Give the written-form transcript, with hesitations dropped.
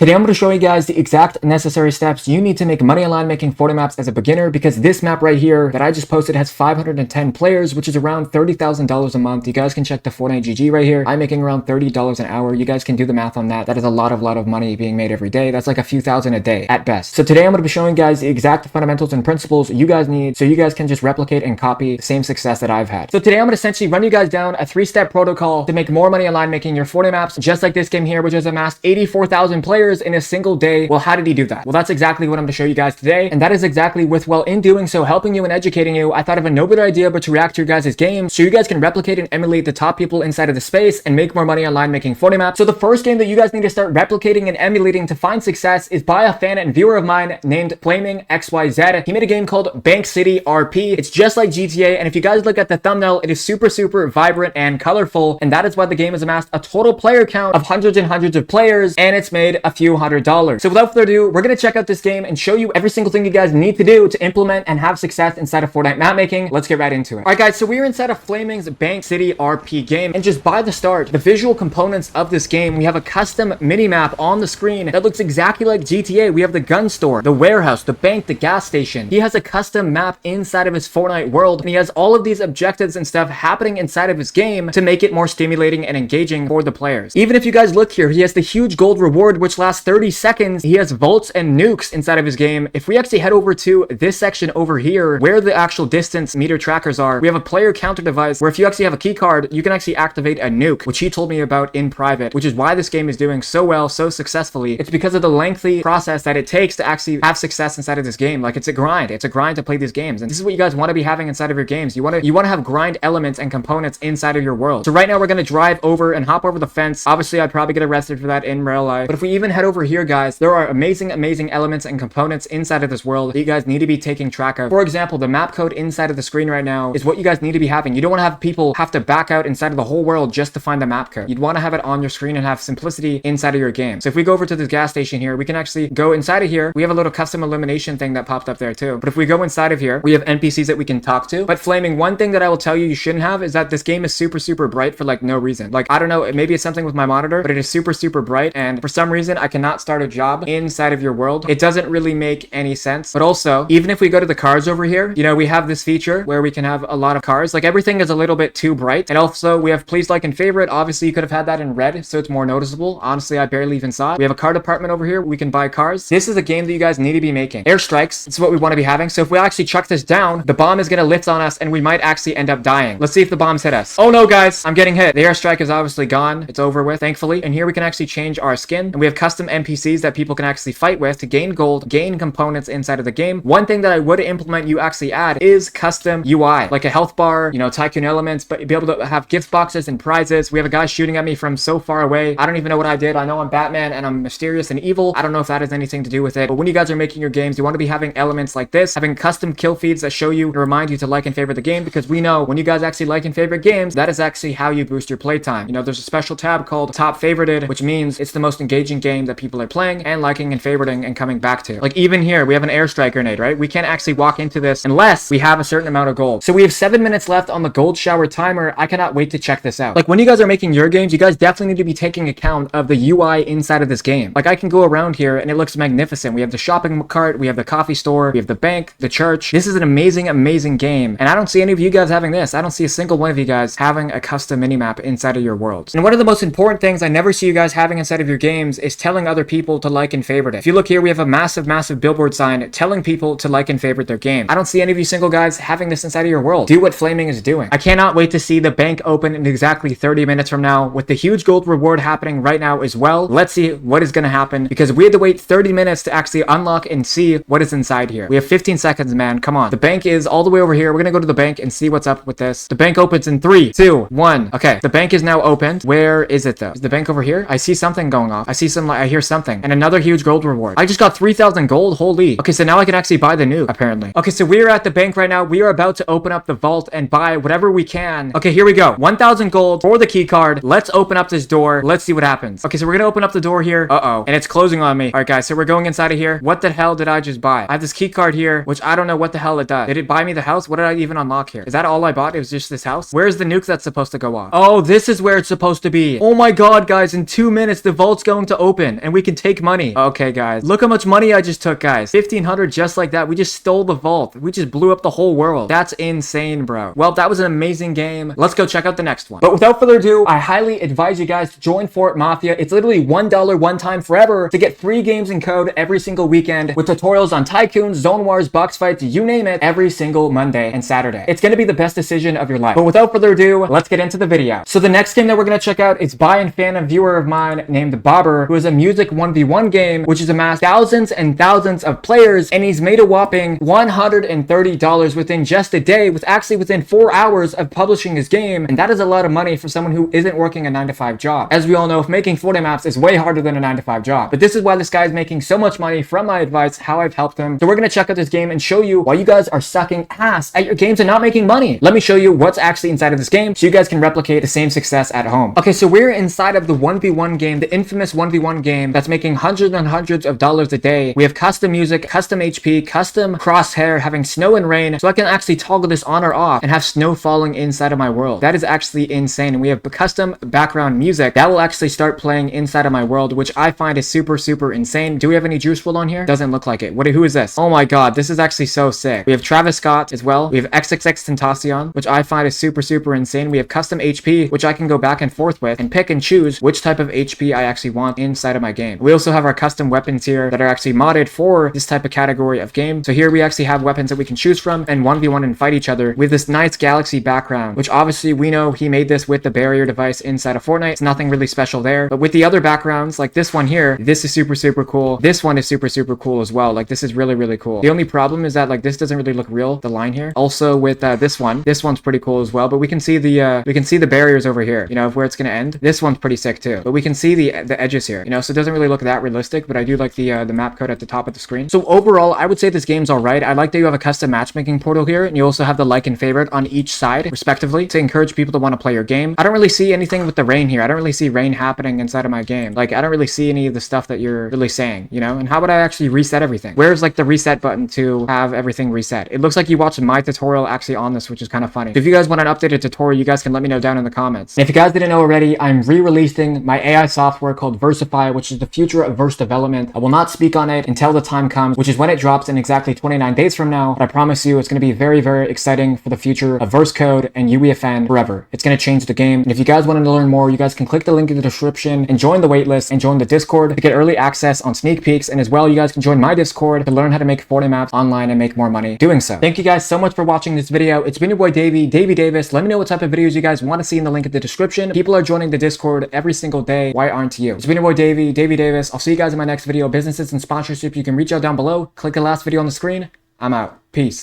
Today I'm going to show you guys the exact necessary steps you need to make money online making Fortnite maps as a beginner, because this map right here that I just posted has 510 players, which is around $30,000 a month. You guys can check the Fortnite GG right here. I'm making around $30 an hour. You guys can do the math on that. That is a lot of money being made every day. That's like a few thousand a day at best. So today I'm going to be showing you guys the exact fundamentals and principles you guys need so you guys can just replicate and copy the same success that I've had. So today I'm going to essentially run you guys down a 3-step protocol to make more money online making your Fortnite maps, just like this game here, which has amassed 84,000 players in a single day. Well, how did he do that? Well, that's exactly what I'm going to show you guys today. And that is exactly with, well, in doing so, helping you and educating you, I thought of no better idea but to react to your guys' game so you guys can replicate and emulate the top people inside of the space and make more money online making Fortnite maps. So the first game that you guys need to start replicating and emulating to find success is by a fan and viewer of mine named Flaming XYZ. He made a game called Bank City RP. It's just like GTA, and if you guys look at the thumbnail, it is super vibrant and colorful, and that is why the game has amassed a total player count of hundreds and hundreds of players, and it's made a few $100s. So without further ado, we're going to check out this game and show you every single thing you guys need to do to implement and have success inside of Fortnite map making. Let's get right into it. Alright guys, so we're inside of Flaming's Bank City RP game, and just by the start, the visual components of this game, we have a custom mini map on the screen that looks exactly like GTA. We have the gun store, the warehouse, the bank, the gas station. He has a custom map inside of his Fortnite world, and he has all of these objectives and stuff happening inside of his game to make it more stimulating and engaging for the players. Even if you guys look here, he has the huge gold reward which lasts 30 seconds. He has vaults and nukes inside of his game. If we actually head over to this section over here where the actual distance meter trackers are, we have a player counter device where if you actually have a key card, you can actually activate a nuke, which he told me about in private, which is why this game is doing so well, so successfully. It's because of the lengthy process that it takes to actually have success inside of this game. Like, it's a grind. It's a grind to play these games, and this is what you guys want to be having inside of your games. You want to have grind elements and components inside of your world. So right now we're going to drive over and hop over the fence. Obviously I'd probably get arrested for that in real life, but if we even head over here, guys, there are amazing elements and components inside of this world that you guys need to be taking track of. For example, the map code inside of the screen right now is what you guys need to be having. You don't want to have people have to back out inside of the whole world just to find the map code. You'd want to have it on your screen and have simplicity inside of your game. So if we go over to this gas station here, we can actually go inside of here. We have a little custom illumination thing that popped up there too. But if we go inside of here, we have NPCs that we can talk to. But Flaming, one thing that I will tell you shouldn't have is that this game is super bright for like no reason. Like, I don't know, maybe it's something with my monitor, but it is super bright, and for some reason I cannot start a job inside of your world. It doesn't really make any sense. But also, even if we go to the cars over here, you know, we have this feature where we can have a lot of cars. Like, everything is a little bit too bright. And also we have please like and favorite. Obviously you could have had that in red so it's more noticeable. Honestly, I barely even saw it. We have a car department over here. We can buy cars. This is a game that you guys need to be making. Airstrikes, it's what we want to be having. So if we actually chuck this down, the bomb is going to lift on us and we might actually end up dying. Let's see if the bombs hit us. Oh no, guys, I'm getting hit. The airstrike is obviously gone. It's over with, thankfully. And here we can actually change our skin, and we have custom NPCs that people can actually fight with to gain gold, gain components inside of the game. One thing that I would implement you actually add is custom UI, like a health bar, you know, tycoon elements, but be able to have gift boxes and prizes. We have a guy shooting at me from so far away. I don't even know what I did. I know I'm Batman and I'm mysterious and evil. I don't know if that has anything to do with it, but when you guys are making your games, you want to be having elements like this, having custom kill feeds that show you to remind you to like and favorite the game, because we know when you guys actually like and favorite games, that is actually how you boost your playtime. You know, there's a special tab called top favorited, which means it's the most engaging game that people are playing and liking and favoriting and coming back to. Like, even here we have an airstrike grenade, right? We can't actually walk into this unless we have a certain amount of gold. So we have 7 minutes left on the gold shower timer. I cannot wait to check this out. Like, when you guys are making your games, you guys definitely need to be taking account of the UI inside of this game. Like, I can go around here and it looks magnificent. We have the shopping cart, we have the coffee store, we have the bank, the church. This is an amazing game, and I don't see any of you guys having this. I don't see a single one of you guys having a custom minimap inside of your world. And one of the most important things I never see you guys having inside of your games is telling other people to like and favorite it. If you look here, we have a massive billboard sign telling people to like and favorite their game. I don't see any of you single guys having this inside of your world. Do what Flaming is doing. I cannot wait to see the bank open in exactly 30 minutes from now with the huge gold reward happening right now as well. Let's see what is going to happen, because we had to wait 30 minutes to actually unlock and see what is inside here. We have 15 seconds, man. Come on. The bank is all the way over here. We're going to go to the bank and see what's up with this. The bank opens in 3, 2, 1. Okay. The bank is now opened. Where is it though? Is the bank over here? I see something going off. I hear something. And another huge gold reward. I just got 3,000 gold. Holy. Okay, so now I can actually buy the nuke, apparently. Okay, so we're at the bank right now. We are about to open up the vault and buy whatever we can. Okay, here we go. 1,000 gold for the key card. Let's open up this door. Let's see what happens. Okay, so we're gonna open up the door here. Uh-oh. And it's closing on me. All right, guys, so we're going inside of here. What the hell did I just buy? I have this key card here, which I don't know what the hell it does. Did it buy me the house? What did I even unlock here? Is that all I bought? It was just this house? Where's the nuke that's supposed to go off? Oh, this is where it's supposed to be. Oh my god, guys, in 2 minutes, the vault's going to open. decision and we can take money. Okay, guys, look how much money I just took, guys. 1,500 just like that. We just stole the vault. We just blew up the whole world. That's insane, bro. Well, that was an amazing game. Let's go check out the next one. But without further ado, I highly advise you guys to join Fort Mafia. It's literally $1 one time forever to get free games and code every single weekend with tutorials on Tycoons, Zone Wars, box fights, you name it, every single Monday and Saturday. It's going to be the best decision of your life. But without further ado, let's get into the video. So the next game that we're going to check out is by and fan and viewer of mine named Bobber, who is a music 1v1 game, which has amassed thousands and thousands of players, and he's made a whopping $130 within just a day, within 4 hours of publishing his game, and that is a lot of money for someone who isn't working a 9-to-5 job. As we all know, making Fortnite maps is way harder than a 9-to-5 job, but this is why this guy is making so much money from my advice, how I've helped him. So we're going to check out this game and show you why you guys are sucking ass at your games and not making money. Let me show you what's actually inside of this game so you guys can replicate the same success at home. Okay, so we're inside of the 1v1 game, the infamous 1v1 game that's making hundreds and hundreds of dollars a day. We have custom music, custom HP, custom crosshair, having snow and rain, so I can actually toggle this on or off and have snow falling inside of my world. That is actually insane. And we have custom background music that will actually start playing inside of my world, which I find is super, super insane. Do we have any Juice WRLD on here? Doesn't look like it. Who is this? Oh my god, this is actually so sick. We have Travis Scott as well. We have XXXTentacion, which I find is super, super insane. We have custom HP, which I can go back and forth with and pick and choose which type of HP I actually want inside of my game. We also have our custom weapons here that are actually modded for this type of category of game. So here we actually have weapons that we can choose from and 1v1 and fight each other with this nice galaxy background, which obviously we know he made this with the barrier device inside of Fortnite. It's nothing really special there, but with the other backgrounds, like this one here, this is super, super cool. This one is super, super cool as well. Like this is really, really cool. The only problem is that like this doesn't really look real, the line here. Also with this one's pretty cool as well, but we can see the barriers over here, you know, of where it's going to end. This one's pretty sick too, but we can see the edges here, you know, so it doesn't really look that realistic, but I do like the map code at the top of the screen. So overall, I would say this game's all right. I like that you have a custom matchmaking portal here, and you also have the like and favorite on each side, respectively, to encourage people to want to play your game. I don't really see anything with the rain here. I don't really see rain happening inside of my game. Like, I don't really see any of the stuff that you're really saying, you know? And how would I actually reset everything? Where's like the reset button to have everything reset? It looks like you watched my tutorial actually on this, which is kind of funny. If you guys want an updated tutorial, you guys can let me know down in the comments. And if you guys didn't know already, I'm re-releasing my AI software called Versify, which is the future of verse development. I will not speak on it until the time comes, which is when it drops in exactly 29 days from now. But I promise you, it's going to be very, very exciting for the future of verse code and UEFN forever. It's going to change the game. And if you guys wanted to learn more, you guys can click the link in the description and join the waitlist and join the Discord to get early access on sneak peeks. And as well, you guys can join my Discord to learn how to make Fortnite maps online and make more money doing so. Thank you guys so much for watching this video. It's been your boy Davey Davis. Let me know what type of videos you guys want to see in the link in the description. People are joining the Discord every single day. Why aren't you? It's been your boy Davey Davis. I'll see you guys in my next video. Businesses and sponsorship, you can reach out down below. Click the last video on the screen. I'm out. Peace.